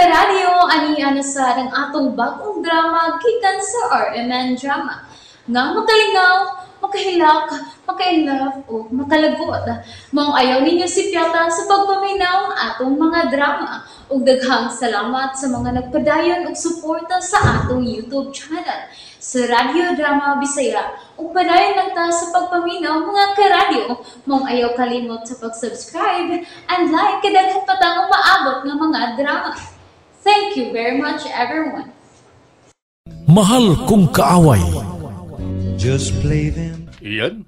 karadyo, aniya na sa ng atong bagong drama gikan sa RMN Drama. Nga makalingaw, makahilak, maka-inlove, o makalagod. Maong ayaw ninyo si Piata sa pagpaminaw ang atong mga drama. Ug daghang salamat sa mga nagpadayon ug suporta sa atong YouTube channel sa Radio Drama Bisaya. Ug padayon lang ta sa pagpaminaw mga karadyo. Maong ayaw kalimot sa pag-subscribe and like kadaghan pa tang maabot nga mga drama. Thank you very much everyone. Mahal kong kaaway. Just play them. Iyan?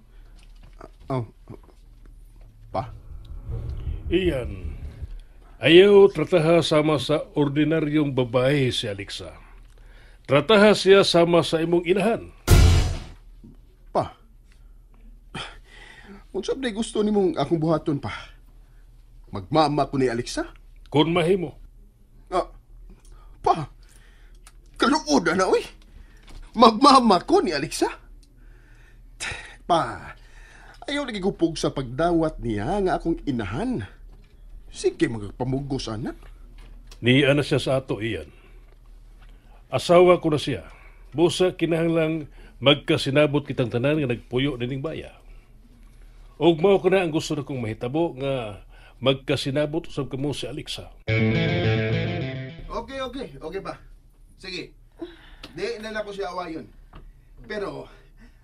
Pa? Iyan. Ayaw trataha sama sa ordinaryong babae si Alexa. Trataha siya sama sa imong inahan. Pa? Unsab day gusto nimong akong buhaton pa? Magmama ko ni Alexa? Kung mahimo. Pa? Kaluod na uy. Magmama ko ni Alexa? Pa, ayaw lagi gupog sa pagdawat niya nga akong inahan. Sige, magpamugos, anak. Niya na siya sa ato, iyan. Asawa ko na siya. Busa kinahanglang magkasinabot kitang tanan nga nagpuyo nining baya. Og mao ko na ang gusto na kong mahitabo nga magkasinabot usab kamo si Alexa. Okay pa. Sige. Di na ko siya awayon. Pero,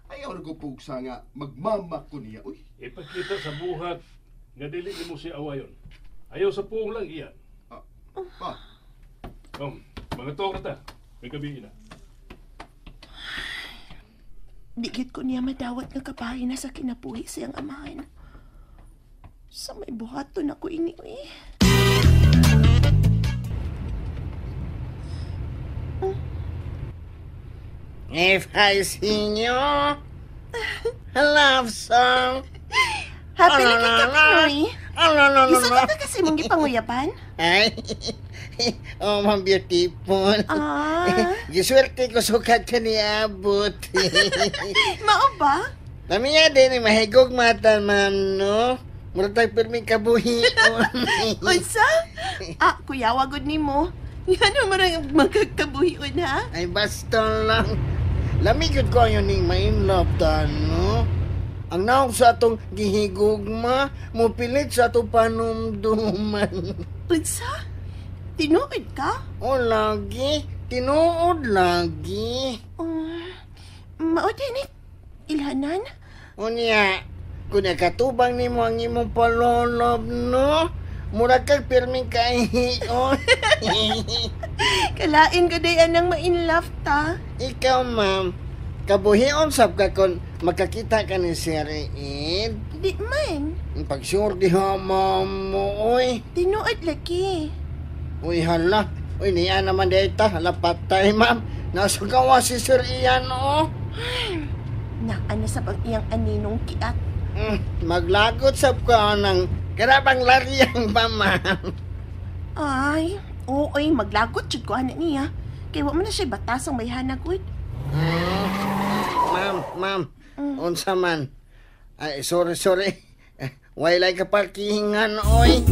ayaw na gupog sa nga magmama ko niya, uy. Ipakita sa buhat nga dili mo si awayon. Ayaw sa puong lang iyan. Pa? Mga tuwa na ta. May gabi na. Digit ko niya madawat nga kabahay na sa kinabuhi siyang amahan. Sa may buhaton ako ini, uy. If I sing you a love song. Happy lagi ka, Pinoy. No. Gusto ka ba kasi mong gipanguyapan? Ay, oh, my beautiful. Giswerte ko sukat ka niabot. Mao ba? Namiya din, mahigog mata, ma'am, no? Mura tayo pirmi kabuhi. Unsa? Kuya, wagod ni mo. Yan ang marang magkakabuhion, ha? Ay, basta lang. Lamigod ko yun ning ma-inlove ta, no? Ang naong sa atong gihigugma, mupilit sa atong panumduman. Unsa? Tinuod ka? O, lagi. Tinuod lagi. Mao din ilhanan? Unya, kung nakatubang ni mo ang imong palolob, no? Mura kag pirming kaihion. Kalain ka dayan nang ma-inlove ta. Ikaw, ma'am, kabuhion sab ka kung makakita ka ni Sir Iid. Di man. Pag-sure di ha, ma'am mo, uy. Tinuod lagi. Uy, hala. Uy, niya naman data. Hala, patay, ma'am. Nasa gawa si Sir Ian, oh. Naano sa pag iyang aninong kiat. Maglagot sab ka ng karabang lariyang ba, ma'am? Ay, ooy, maglagot jud ko ana niya. Kay wa man na siya batasang may hanagod. Ma'am, unsa man? Ay, sorry. Wailay ka parkingan, oy.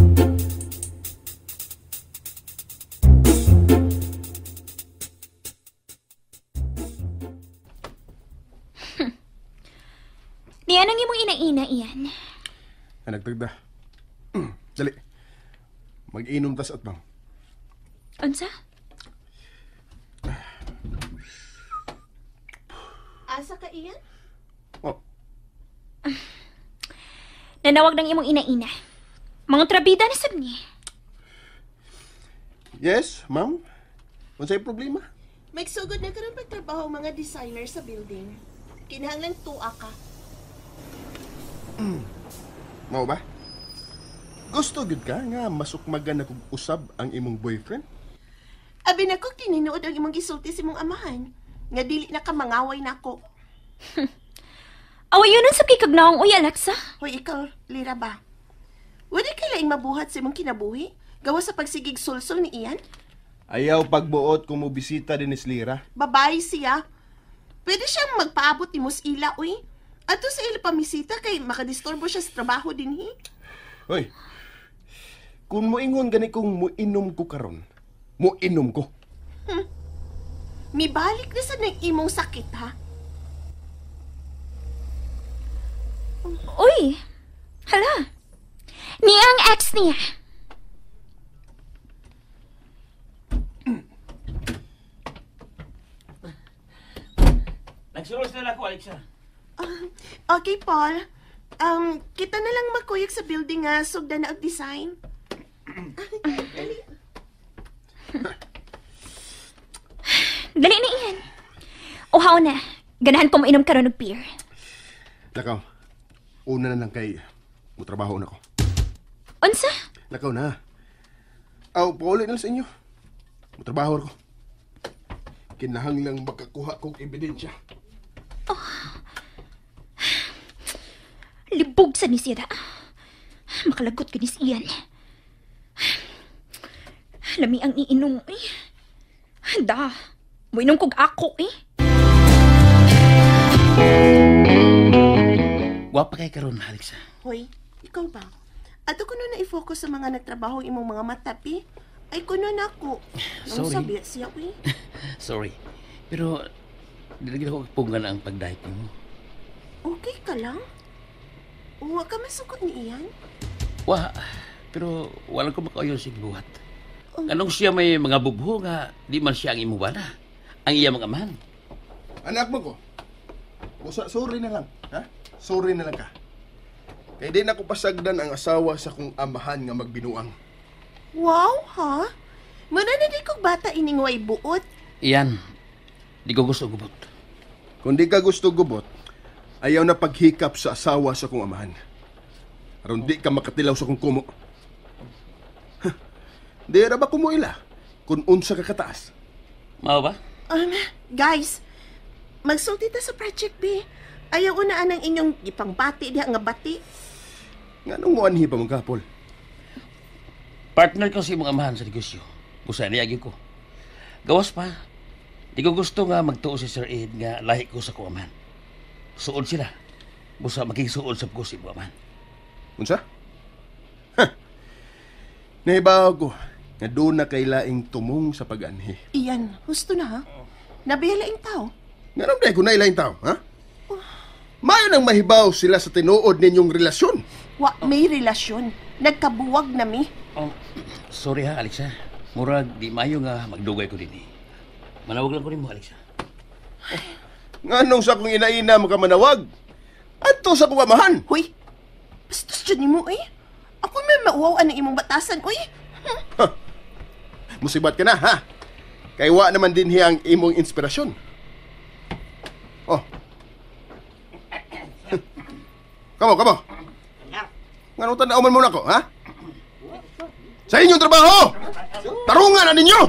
Niyan ang imong ina-ina iyan. Nagtagda. Dali. Mag-inom tas at bang. Unsa? Asa ka iyan? Oh, Nanawag ng imong ina-ina. Mga trabida na sab ni. yes, ma'am. Unsay problema? Magsugod na karon pagtrabaho ang mga designer sa building. Kinahanglan tuwa ka. Mao ba? Gusto gud ka nga masukmagan na kog usab ang imong boyfriend? Abi na ko tininuod ang imong gisulti sa imong amahan. Nga dili na ka mangaway nako. Awayonan sa kikagnaong uy, Alexa. Hoy, ikaw, lira ba? Wala ka laing mabuhat sa imong kinabuhi? Gawa sa pagsigig sulsol ni Ian? Ayaw pagbuot kung mo bisita din ni Slira. Babae siya. Pwede siyang magpaabot ni Musila, uy. Ato sa ila pamisita kay makadisturbo siya sa trabaho din, hi. Hoy, kung moingon gani kong muinom ko karon, mo inom ko. Mibalik na sa nang imong sakit, ha? Uy! Hala! Niya ang ex niya. Nagsulos na ako, Alexa. Okay, Paul. Kita na lang makuyog sa building nga sugda na og design. Dali na iyan. Uhaw na. Ganahan ko mainom karon og beer. Lakaw, una na lang kay mutrabaho na ko. Unsa? Lakaw na. Aw, paulit na lang sa inyo. Mutrabaho ko. Kinahanglang makakuha kong ebidensya. Libog sa ni siya da. Makalagot ka ni siyan. Lami ang iinom eh. Da, muinom kog ako eh. Guwapa kay karon, Alexa. Hoy, ikaw ba? Ato ko na i-focus sa mga nagtrabaho imong mga matapi. Ay kuno na ako. Nang Sorry. sabi siya, uy. Sorry. Pero, nilagyan ako kapungan ang pag-diet mo. Okay ka lang? Huwag ka masukot ni Ian? Wa, pero walang ko makaoyon sa gibuhat. Anong siya may mga bubho nga di man siya ang imubana. Ang iya mga amahan. Anak mo ko. Sorry na lang. Ha? Sorry na lang ka. Kaya di na ko pasagdan ang asawa sa kong amahan nga magbinuang. Wow, ha? Muna na di kong bata iningway buot. Iyan, di ko gusto gubot. Kung di ka gusto gubot, ayaw na paghikap sa asawa sa kong amahan. Aron di ka makatilaw sa kong kumo. Di ra ba kumuila kung unsa ka kataas? Mao ba? Guys, magsulti ta sa Project B. Ayaw unaan ang inyong ipangbati diha nga bati. Nga nung mo anhi pa mong kapol? Partner ko sa imong amahan sa negosyo. Busa niyagi ko. Gawas pa, di ko gusto nga magtuo si Sir Ed nga lahi ko sa kong amahan. Suod sila. Busa magigsuod sa ko sa imong amahan. Unsa? Nahibaw ko nga doon na kay laing tumong sa pag-anhi. Iyan, husto na ha? Nabihalaing tao. Nga nang ko na ilaing tao, ha? Mayo nang mahibaw sila sa tinuod ninyong relasyon. Wa, may relasyon. Nagkabuwag na mi. Sorry ha, Alexa. Murag, di mayo nga magdugay ko din eh. Manawag lang ko rin mo, Alexa. Nga nung sa kong inaina makamanawag. Ato sa kong amahan. Hoy, bastos dyan mo eh. Ako may mauwaw ang imong batasan, uy. Musibat ka na, ha? Kay wa naman din hiyang imong inspirasyon. Oh. Kamo. Nga nung tanauman mo na ko, ha? Sa inyong trabaho! Tarungan na ninyo!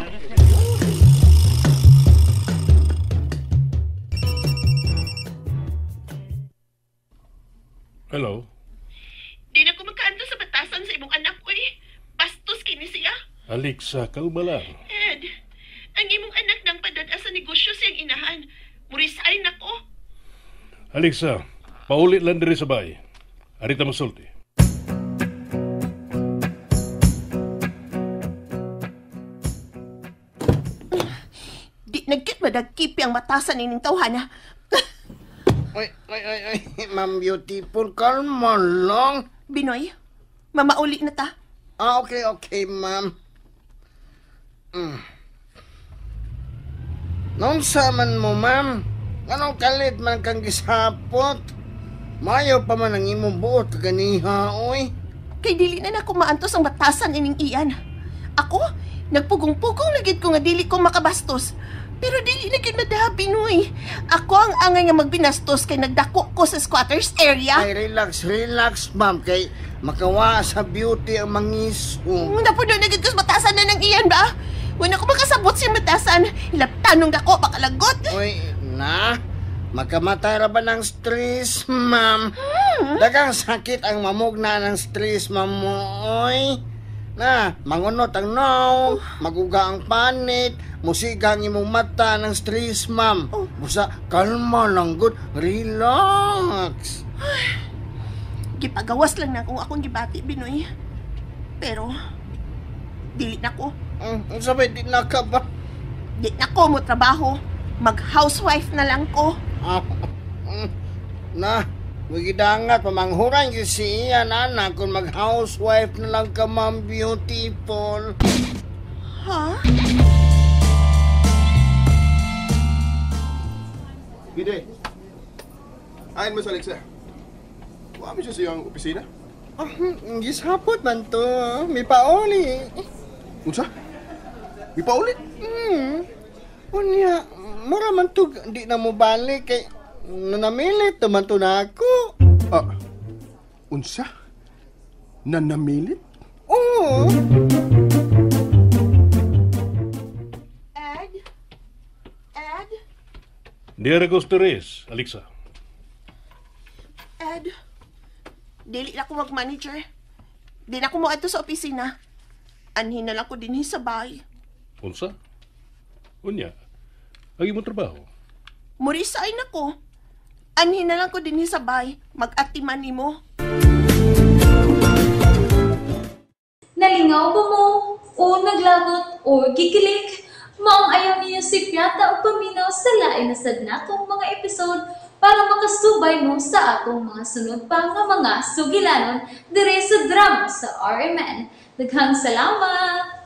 Hello? Di na ko magkaanto sa batasan sa imong anak, uy. Bastos kini siya. Alexa, kalma lang. Ed, ang imong anak nang padada sa negosyo siyang inahan. Murisign ako. Alexa, paulit lang diri sa bahay. Arita masulti. Di nagkit madagkipi ang batasan nining tawhana. Ay, Ma'am Beautiful, kalma lang. Binoy, mamauli na ta. Okay, ma'am. Nung saman mo, ma'am, anong kalit man kang gisapot? Mayo pa man ang imong buot ganiha, oy. Kay dili na ako maantos ang batasan ining iyan. Ako, nagpugong-pugong lagid ko nga dili ko makabastos. Pero dili na gyud madaha, Binoy. Ako ang angay nga magbinastos kay nagdako ko sa squatters area. Ay, relax, ma'am, kay makawa sa beauty ang mangiso. Napuno na gyud ko sa batasan na ng iyan ba? Wala ko makasabot sa batasan. Ilaptanong dako makalagot. Oy, na, makamatay ra ba ng stress, ma'am? Dagang sakit ang mamugna ng stress, ma'am mo, oy. Na, mangunot ang naw, maguga ang panit, musiga ang imong mata ng stress, ma'am. Busa, kalma lang, good, relax. Gipagawas lang na kung akong gibati, Binoy. Pero, dili na ko. Sabay di na ka ba? Di na ko mo trabaho. Mag-housewife na lang ko. Na, magidangat, pamanghuran yung si Ian, anak, kung mag-housewife na lang ka, Ma'am Beautiful. Ha? Gide. Ayon mo sa Alexa. Kuha mo siya sa iyong opisina. Gishapot man to. May pauli. Unsa? May paulit? Unya, mura man to, di na mo balik kay nanamilit naman to na ako. Unsa? Nanamilit? Oo. Ed? Ed? Diara Gusteres, Alexa. Ed? Dili na ko mag-manager. Di na ko mo ato sa opisina. Anhin na lang ko din sa bahay. Unsa? Unya, ang imong trabaho. Murisain ako. Anhin na lang ko din sa bahay. Mag-atiman mo. Nalingaw ba mo? O naglagot? O gikilik? Maong ayaw niyo si Piata o paminaw sa lain na sadna kong mga episode para makasubay mo sa atong mga sunod pa nga mga sugilanon dire sa drama sa RMN. Daghang salamat!